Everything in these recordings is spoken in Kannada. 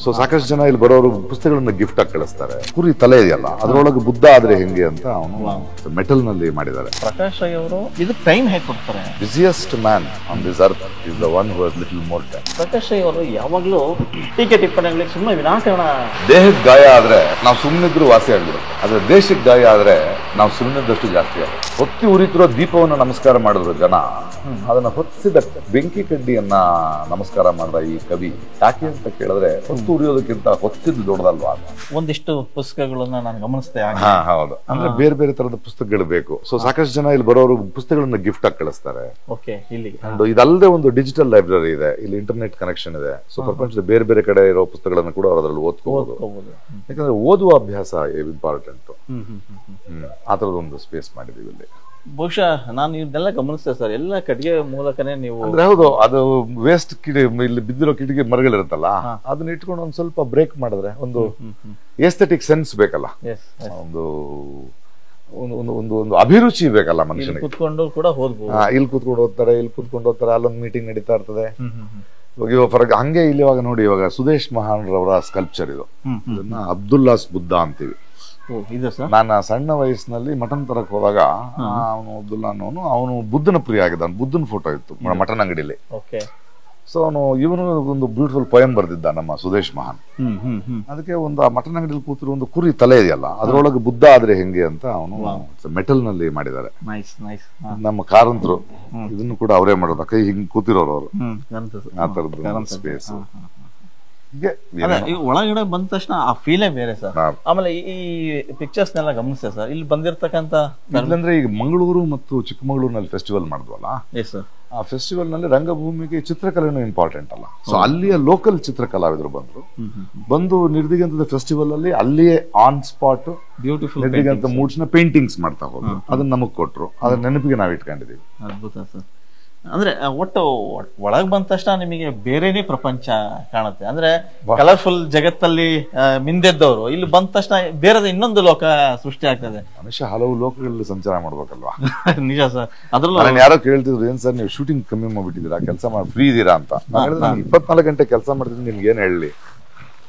ಸೊ ಸಾಕಷ್ಟು ಜನ ಇಲ್ಲಿ ಬರೋರು ಪುಸ್ತಕಗಳನ್ನ ಗಿಫ್ಟ್ ಆಗಿ ಕಳಿಸ್ತಾರೆ. ಕುರಿ ತಲೆ ಇದೆಯಲ್ಲ ಅದರೊಳಗೆ ಬುದ್ಧ ಆದ್ರೆ ಹೆಂಗೆ ಅಂತ ಅವನು ಮೆಟಲ್ ನಲ್ಲಿ ಮಾಡಿದ್ದಾರೆ. ಪ್ರಕಾಶ್ ರೈ ಅವರು ಇದಕ್ಕೆ ಟೈಮ್ ಹೇಗೆ ಕೊಡ್ತಾರೆ? Busiest man on this earth is the one who has little more time. Prakash Rai ಅವರು ಯಾವಾಗಲೂ ಟೀಕೆ ಟಿಪ್ಪಣಿಗಳಿಗೆ ಸುಮ್ಮನೆ ವಿನಾಕಾರಣ. ದೇಹಕ್ಕೆ ಗಾಯ ಆದ್ರೆ ನಾವು ಸುಮ್ಮನಿದ್ರು ವಾಸಿ ಆಗ್ಬಿಡುತ್ತೆ, ಆದ್ರೆ ದೇಶಕ್ಕೆ ಗಾಯ ಆದ್ರೆ ನಾವು ಸುಮ್ಮನಿದ್ದಷ್ಟು ಜಾಸ್ತಿ ಆಗುತ್ತೆ. ಹೊತ್ತಿ ಉರಿತಿರೋ ದೀಪವನ್ನು ನಮಸ್ಕಾರ ಮಾಡಿದ್ರು ಜನ, ಅದನ್ನ ಹೊತ್ತಿಸಿದ ಬೆಂಕಿ ಕಡ್ಡಿಯನ್ನ ನಮಸ್ಕಾರ ಮಾಡಿದ ಈ ಕವಿ ಯಾಕೆ ಅಂತ ಕೇಳಿದ್ರೆ ಹೊತ್ತು ಉರಿಯೋದಕ್ಕಿಂತ ಹೊತ್ತಿದ್ದು ದೊಡ್ಡದಲ್ವಾ. ಒಂದಿಷ್ಟು ಪುಸ್ತಕಗಳನ್ನ ನಾನು ಗಮನಿಸಿದೆ. ಹೌದು, ಅಂದ್ರೆ ಬೇರೆ ಬೇರೆ ತರದ ಪುಸ್ತಕಗಳು ಬೇಕು. ಸೊ ಸಾಕಷ್ಟು ಜನ ಇಲ್ಲಿ ಬರೋರು ಪುಸ್ತಕಗಳನ್ನ ಗಿಫ್ಟ್ ಆಗಿ ಕಳಿಸ್ತಾರೆ. ಇದಲ್ಲದೆ ಒಂದು ಡಿಜಿಟಲ್ ಲೈಬ್ರರಿ ಇದೆ, ಇಲ್ಲಿ ಇಂಟರ್ನೆಟ್ ಕನೆಕ್ಷನ್ ಇದೆ. ಸೊ ಪ್ರಪಂಚದ ಬೇರೆ ಬೇರೆ ಕಡೆ ಇರೋ ಪುಸ್ತಕಗಳನ್ನು ಕೂಡ ಅವರು ಅದರಲ್ಲಿ ಓದ್ಕೋಬಹುದು. ಯಾಕಂದ್ರೆ ಓದುವ ಅಭ್ಯಾಸ ಇಂಪಾರ್ಟೆಂಟ್. ಆ ತರದೊಂದು ಸ್ಪೇಸ್ ಮಾಡಿದೀವಿ ಇಲ್ಲಿ. ಬಹುಶಃ ನಾನು ಇದನ್ನೆಲ್ಲ ಗಮನಿಸ್ತೇನೆ ಸರ್, ಎಲ್ಲ ಕಟ್ಟಿಗೆ ಮೂಲಕನೇ ನೀವು. ಅಂದ್ರೆ ಹೌದು, ಅದು ವೇಸ್ಟ್ ಇಲ್ಲಿ ಬಿದ್ದಿರೋ ಕಿಟಿಗೆ ಮರಗಳಿರುತ್ತಲ್ಲ, ಅದನ್ನ ಇಟ್ಕೊಂಡು ಒಂದ್ ಸ್ವಲ್ಪ ಬ್ರೇಕ್ ಮಾಡಿದ್ರೆ ಒಂದು ಎಸ್ಥೆಟಿಕ್ ಸೆನ್ಸ್ ಬೇಕಲ್ಲ, ಒಂದು ಒಂದು ಅಭಿರುಚಿ ಬೇಕಲ್ಲ ಮನುಷ್ಯನಿಗೆ. ಕುತ್ಕೊಂಡು ಕೂಡ ಓದ್ಬೋದು. ಇಲ್ಲಿ ಕುತ್ಕೊಂಡು ಓದ್ತಾರೆ, ಇಲ್ಲಿ ಕುತ್ಕೊಂಡು ಓದ್ತಾರೆ, ಅಲ್ಲೊಂದು ಮೀಟಿಂಗ್ ನಡೀತಾ ಇರ್ತದೆ. ಇವಾಗ ಹಂಗೆ ಇಲ್ಲಿ ಇವಾಗ ನೋಡಿ, ಇವಾಗ ಸುದೇಶ್ ಮಹಾನ್ ರವರ ಸ್ಕಲ್ಪ್ಚರ್ ಇದು, ಇದನ್ನ ಅಬ್ದುಲ್ಲಾಸ್ ಬುದ್ಧ ಅಂತೀವಿ. ನಾನು ಸಣ್ಣ ವಯಸ್ಸಿನಲ್ಲಿ ಮಟನ್ ತರಕ್ ಹೋದಾಗ ಅವನು ಅಬ್ದುಲ್ಲಾ ಅನ್ನೋನು, ಅವನು ಬುದ್ಧನ ಪ್ರಿಯ ಆಗಿದ್ದ, ಬುದ್ಧನ ಫೋಟೋ ಇತ್ತು ಮಟನ್ ಅಂಗಡಿಲಿ. ಸೊ ಇವನು ಒಂದು ಬ್ಯೂಟಿಫುಲ್ ಪೊಯಮ್ ಬರ್ದಿದ್ದ ನಮ್ಮ ಸುದೇಶ್ ಮಹಾನ್. ಅದಕ್ಕೆ ಒಂದು ಆ ಮಟನ್ ಅಂಗಡಿಲಿ ಕೂತಿರೋ ಒಂದು ಕುರಿ ತಲೆ ಇದೆಯಲ್ಲ ಅದರೊಳಗೆ ಬುದ್ಧ ಆದ್ರೆ ಹೆಂಗೆ ಅಂತ ಅವನು ಮೆಟಲ್ ನಲ್ಲಿ ಮಾಡಿದ್ದಾರೆ. ನಮ್ಮ ಕಾರಂತರು ಇದನ್ನು ಕೂಡ ಅವರೇ ಮಾಡೋದು, ಕೈ ಹಿಂಗ್ ಕೂತಿರೋರು ಅವರು. ಆ ತರದ್ದು ಸ್ಪೇಸ್ ಒಳಗಡೆ ಬಂದ ತಕ್ಷಣ ಆ ಫೀಲೇ ಬೇರೆ ಸರ್. ಆಮೇಲೆ ಈ ಪಿಕ್ಚರ್ಸ್ ನೆಲ್ಲ ಗಮನಿಸ್ತೇವೆ ಸರ್, ಇಲ್ಲಿ ಬಂದಿರತಕ್ಕಂತ ಅಂದ್ರೆ ಈಗ ಮಂಗಳೂರು ಮತ್ತು ಚಿಕ್ಕಮಗಳೂರಿನಲ್ಲಿ ಫೆಸ್ಟಿವಲ್ ಮಾಡಿದ್ವಲ್ಲ, ಆ ಫೆಸ್ಟಿವಲ್ ನಲ್ಲಿ ರಂಗಭೂಮಿಗೆ ಚಿತ್ರಕಲೆನೂ ಇಂಪಾರ್ಟೆಂಟ್ ಅಲ್ಲ. ಸೊ ಅಲ್ಲಿಯ ಲೋಕಲ್ ಚಿತ್ರಕಲಾವಿದರು ಬಂದು ನಿರ್ದಿಗಂತದ ಫೆಸ್ಟಿವಲ್ ಅಲ್ಲಿ ಅಲ್ಲಿಯೇ ಆನ್ ಸ್ಪಾಟ್ ಬ್ಯೂಟಿಫುಲ್ ನಿರ್ದಿಗಂತ ಮೂಡ್ಸ್ ನ ಪೇಂಟಿಂಗ್ಸ್ ಮಾಡ್ತಾ ಹೋದ್ರು. ಅದನ್ನ ನಮಗ್ ಕೊಟ್ರು, ಅದ್ರ ನೆನಪಿಗೆ ನಾವ್ ಇಟ್ಕೊಂಡಿದೀವಿ. ಅದ್ಭುತ ಸರ್. ಅಂದ್ರೆ ಒಟ್ಟು ಒಳಗ್ ಬಂದ ತಕ್ಷಣ ನಿಮಗೆ ಬೇರೆನೇ ಪ್ರಪಂಚ ಕಾಣುತ್ತೆ. ಅಂದ್ರೆ ಕಲರ್ಫುಲ್ ಜಗತ್ತಲ್ಲಿ ಮಿಂದೆದ್ದವರು ಇಲ್ಲಿ ಬಂದ ತಕ್ಷಣ ಬೇರೆ ಇನ್ನೊಂದು ಲೋಕ ಸೃಷ್ಟಿ ಆಗ್ತದೆ. ಮನುಷ್ಯ ಹಲವು ಲೋಕಗಳಲ್ಲಿ ಸಂಚಾರ ಮಾಡ್ಬೇಕಲ್ವಾ. ನಿಜ ಸರ್. ಅದ್ರಲ್ಲೂ ಯಾರೋ ಕೇಳ್ತಿದ್ರು, ಏನ್ ಸರ್ ನೀವು ಶೂಟಿಂಗ್ ಕಮ್ಮಿ ಮಾಡ್ಬಿಟ್ಟಿದ್ದೀರಾ, ಕೆಲಸ ಮಾಡಿ ಫ್ರೀ ಇದೀರಾ ಅಂತ. ನಾನು 24 ಗಂಟೆ ಕೆಲಸ ಮಾಡ್ತಿದ್ದೀನಿ, ನಿಮ್ಗೆ ಏನ್ ಹೇಳಿ.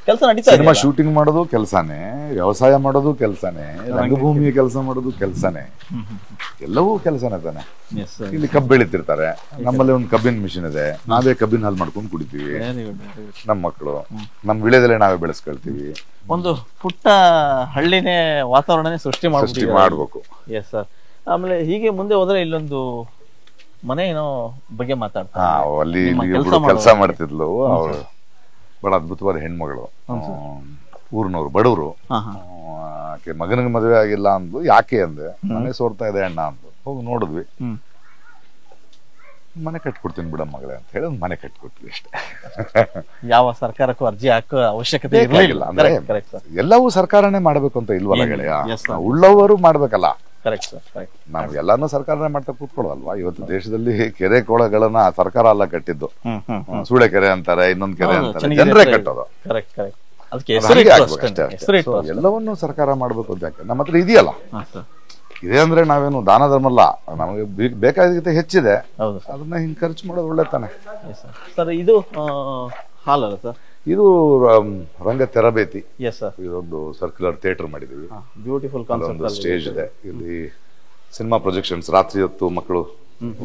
ಕೆಲಸ ನಡೀತಾ ಸಿನಿಮಾ ಶೂಟಿಂಗ್ ಮಾಡೋದು ಕೆಲಸನೇ, ವ್ಯವಸಾಯ ಮಾಡೋದು ಕೆಲಸನೇ, ರಂಗಭೂಮಿಯ ಕೆಲಸ ಮಾಡೋದು ಕೆಲಸನೇ, ಎಲ್ಲವೂ ಕೆಲಸನೇ ತಾನೆ. ಇಲ್ಲಿ ಕಬ್ಬು ಬೆಳಿತಿರ್ತಾರೆ, ನಮ್ಮಲ್ಲಿ ಒಂದು ಕಬ್ಬಿನ ಮಿಷಿನ್ ಇದೆ, ನಾವೇ ಕಬ್ಬಿನ ಹಾಲು ಮಾಡ್ಕೊಂಡು ಕುಡಿತೀವಿ. ನಮ್ಮ ಮಕ್ಕಳು ನಮ್ಮ ವಿಳೆದಲ್ಲೇ ನಾವೇ ಬೆಳೆಸ್ಕೊಳ್ತೀವಿ. ಒಂದು ಪುಟ್ಟ ಹಳ್ಳಿನೇ ವಾತಾವರಣನೇ ಸೃಷ್ಟಿ ಮಾಡ್ಬೇಕು. Yes sir. ಆಮೇಲೆ ಹೀಗೆ ಮುಂದೆ ಹೋದ್ರೆ ಇಲ್ಲೊಂದು ಮನೆ ಏನೋ ಬಗ್ಗೆ ಮಾತಾಡ್ತಾರೆ. ಅಲ್ಲಿ ಕೆಲಸ ಮಾಡ್ತಿದ್ಲು ಅವಳು, ಬಹಳ ಅದ್ಭುತವಾದ ಹೆಣ್ಮಗಳು, ಊರಿನವ್ರು, ಬಡವರು. ಆಕೆ ಮಗನಿಗೆ ಮದುವೆ ಆಗಿಲ್ಲ ಅಂದ್ಲು. ಯಾಕೆ ಅಂದೆ, ಮನೆ ಸೋರ್ತಾ ಇದೆ ಅಣ್ಣ ಅಂದ್ಲು. ಹೋಗಿ ನೋಡಿದ್ವಿ, ಮನೆ ಕಟ್ಕೊಡ್ತೀನಿ ಬಿಡ ಮಗಳೇ ಅಂತ ಹೇಳಿ ಒಂದು ಮನೆ ಕಟ್ಕೊಟ್ವಿ ಅಷ್ಟೇ. ಯಾವ ಸರ್ಕಾರಕ್ಕೂ ಅರ್ಜಿ ಹಾಕೋ ಅವಶ್ಯಕತೆ ಇರಲಿಲ್ಲ. ಅಂದ್ರೆ ಎಲ್ಲವೂ ಸರ್ಕಾರನೇ ಮಾಡ್ಬೇಕು ಅಂತ ಇಲ್ವಲ್ಲ ಗೆಳೆಯ, ಉಳ್ಳವರು ಮಾಡ್ಬೇಕಲ್ಲ. ನಾವು ಎಲ್ಲಾನು ಸರ್ಕಾರನೇ ಮಾಡ್ತಾ ಕೂತ್ಕೊಳ್ಳೋದಲ್ವಾ. ಇವತ್ತು ದೇಶದಲ್ಲಿ ಕೆರೆ ಕೊಳಗಳನ್ನ ಸರ್ಕಾರ ಅಲ್ಲ ಕಟ್ಟಿದ್ದು, ಸೂಳೆ ಕೆರೆ ಅಂತಾರೆ, ಇನ್ನೊಂದ್ ಕೆರೆ ಅಂತಾರೆ, ಜನರೇ ಕಟ್ಟೋದು. ಎಲ್ಲವನ್ನೂ ಸರ್ಕಾರ ಮಾಡ್ಬೇಕು ಅಂತ ಯಾಕೆ? ನಮ್ಮ ಹತ್ರ ಇದೆಯಲ್ಲ, ಇದೆ ಅಂದ್ರೆ ನಾವೇನು ದಾನ ಧರ್ಮ ಅಲ್ಲ, ನಮಗೆ ಬೇಕಾದ ಹೆಚ್ಚಿದೆ, ಅದನ್ನ ಹಿಂಗ್ ಖರ್ಚು ಮಾಡೋದು ಒಳ್ಳೆ ತಾನೆ ಸರ್. ಇದು ಹಾಲ್ ಅಲ್ಲ ಸರ್, ಇದು ರಂಗ ತರಬೇತಿ. ಇದೊಂದು ಸರ್ಕ್ಯುಲರ್ ಥಿಯೇಟರ್ ಮಾಡಿದೀವಿ, ಬ್ಯೂಟಿಫುಲ್ ಒಂದು ಸ್ಟೇಜ್ ಇದೆ. ಇಲ್ಲಿ ಸಿನಿಮಾ ಪ್ರೊಜೆಕ್ಷನ್ಸ್, ರಾತ್ರಿ ಹೊತ್ತು ಮಕ್ಕಳು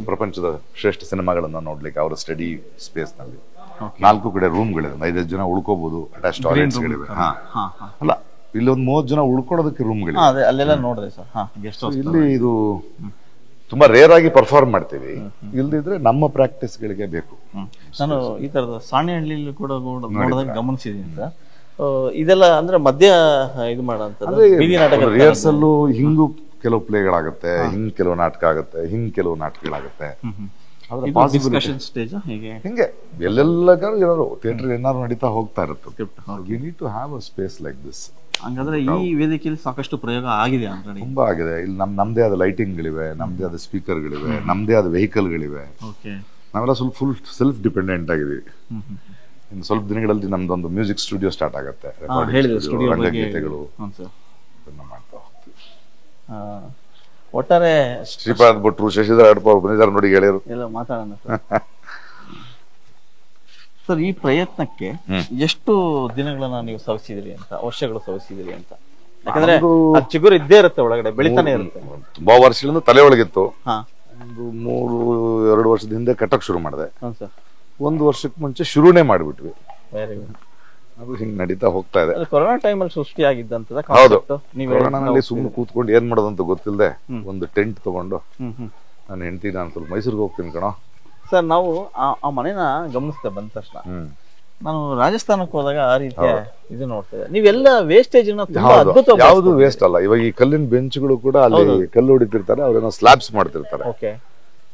ಪ್ರಪಂಚದ ಶ್ರೇಷ್ಠ ಸಿನಿಮಾಗಳನ್ನ ನೋಡ್ಲಿಕ್ಕೆ ಅವರ ಸ್ಟಡಿ ಸ್ಪೇಸ್ ನಲ್ಲಿ 4 ಕಡೆ ರೂಮ್ಗಳಿದೆ, 5 ಜನ ಉಳ್ಕೋಬಹುದು. ಅಟ್ಯಾಚ್ ಟಾಯ್ಲೆಟ್ಸ್ಗಳಿವೆ. ಅಲ್ಲ, ಇಲ್ಲಿ ಒಂದು 30 ಜನ ಉಳ್ಕೊಳ್ಳೋದಕ್ಕೆ ರೂಮ್ಗಳಿವೆ. ಅಲ್ಲೆಲ್ಲ ನೋಡಿದೆ ಸರ್. ಇಲ್ಲಿ ಇದು ತುಂಬಾ ರೇರ್ ಆಗಿ ಪರ್ಫಾರ್ಮ್ ಮಾಡ್ತೀವಿ, ಇಲ್ದಿದ್ರೆ ನಮ್ಮ ಪ್ರಾಕ್ಟೀಸ್ ಗಳಿಗೆ ಬೇಕು. ನಾನು ಈ ತರದ ಸಾಣೆಹಳ್ಳಿಲಿ ಕೂಡ ನೋಡಿದಾಗ ಗಮನಿಸಿದೀನಿ ಸರ್. ಇದೆಲ್ಲ ಅಂದ್ರೆ ಮಧ್ಯ ಇದು ಮಾಡೋ ರಿಹರ್ಸಲ್ ಹಿಂಗು ಕೆಲವು ಪ್ಲೇಗಳಾಗುತ್ತೆ, ಹಿಂಗ್ ಕೆಲವು ನಾಟಕ ಆಗುತ್ತೆ, ಹಿಂಗ್ ಕೆಲವು ನಾಟಕಗಳಾಗುತ್ತೆ. ಹಿಂಗೆ ಎಲ್ಲೆಲ್ಲಗಾರು ಏನಾದ್ರು ಥಿಯೇಟರ್ ಏನಾದ್ರು ನಡೀತಾ ಹೋಗ್ತಾ ಇರುತ್ತೆ. We need to have a space like this. ಹಂಗಂದ್ರೆ ಈ ವೇದಿಕೆಯಲ್ಲಿ ಸಾಕಷ್ಟು ಪ್ರಯೋಗ ಆಗಿದೆ ಅಂದ್ರೆ ತುಂಬಾ ಆಗಿದೆ. ಇಲ್ಲಿ ನಮ್ದೇ ಆದ ಲೈಟಿಂಗ್ ಗಳಿವೆ, ನಮ್ದೇ ಆದ ಸ್ಪೀಕರ್ ಗಳಿವೆ, ನಮ್ದೇ ಆದ ವೆಹಿಕಲ್ ಗಳಿವೆ. ನಾವೆಲ್ಲ ಸ್ವಲ್ಪ ಫುಲ್ ಸೆಲ್ಫ್ ಡಿಪೆಂಡೆಂಟ್ ಆಗಿದೀವಿ. ಇನ್ನು ಸ್ವಲ್ಪ ದಿನಗಳಲ್ಲಿ ನಮ್ದೊಂದು ಮ್ಯೂಸಿಕ್ ಸ್ಟುಡಿಯೋ ಸ್ಟಾರ್ಟ್ ಆಗುತ್ತೆ, ರಂಗಗೀತೆಗಳು ಮಾಡ್ತಾ ಹೋಗ್ತೀವಿ. ಒಟ್ಟಾರೆ ಶ್ರೀಪಾದ್ ಭಟ್ರು, ಶಶಿಧರ್ ಅಡಪ ಬಂದಿದ್ದಾರೆ ನೋಡಿ, ಗೆಳೆಯರು ಎಲ್ಲ ಮಾತಾಡೋಣ. ಸರ್ ಈ ಪ್ರಯತ್ನಕ್ಕೆ ಎಷ್ಟು ದಿನಗಳನ್ನ ನೀವು ಸವಿಸಿದಿರಿ ಅಂತ, ವರ್ಷಗಳು ಸವಿಸಿದಿರಿ ಅಂತ? ಯಾಕಂದ್ರೆ ಆ ಚಿಗುರು ಇದ್ದೇ ಇರುತ್ತೆ, ಒಳಗಡೆ ಬೆಳಿತಾನೆ ಇರುತ್ತೆ. ತುಂಬಾ ವರ್ಷಗಳಿಂದ ತಲೆ ಒಳಗಿತ್ತು. ಹಾ, ಒಂದು 2 ವರ್ಷದ ಹಿಂದೆ ಕಟ್ಟಕ್ ಶುರು ಮಾಡಿದೆ. ಸರ್ 1 ವರ್ಷಕ್ಕೆ ಮುಂಚೆ ಶುರುನೇ ಮಾಡಿಬಿಟ್ವಿ. Very good. ಅದು ಹಿಂಗ್ ನಡೀತಾ ಹೋಗ್ತಾ ಇದೆ. ಕೊರೋನಾ ಟೈಮಲ್ಲಿ ಸೃಷ್ಟಿ ಆಗಿದ್ದಂತದ ಹೌದು. ನೀವು ಕೊರೋನಾನಲ್ಲಿ ಸುಮ್ಮನೆ ಕೂತ್ಕೊಂಡು ಏನ್ ಮಾಡೋದಂತ ಗೊತ್ತಿಲ್ಲದೆ ಒಂದು ಟೆಂಟ್ ತಗೊಂಡು ನನ್ನ ಹೆಂಡತಿ ನಾನು ಸ್ವಲ್ಪ ಮೈಸೂರಿಗೆ ಹೋಗ್ತೀನಿ ಕಣೋ. ಸರ್ ನಾವು ಆ ಮನೆನ ಗಮನಿಸ್ದೆ ಬಂದ ತಕ್ಷಣ. ನಾನು ರಾಜಸ್ಥಾನಕ್ಕೆ ಹೋದಾಗ ಆ ರೀತಿಯ ಇದು ನೋಡ್ತೇವೆ. ನೀವೆಲ್ಲ ವೇಸ್ಟೇಜ್ ಯಾವ್ದು ವೇಸ್ಟ್ ಅಲ್ಲ. ಇವಾಗ ಈ ಕಲ್ಲಿನ ಬೆಂಚ್ಗಳು ಕೂಡ ಅಲ್ಲಿ ಕಲ್ಲು ಹೊಡಿತಿರ್ತಾರೆ, ಅವ್ರೇನೋ ಸ್ಲಾಬ್ಸ್ ಮಾಡ್ತಿರ್ತಾರೆ. ಓಕೆ,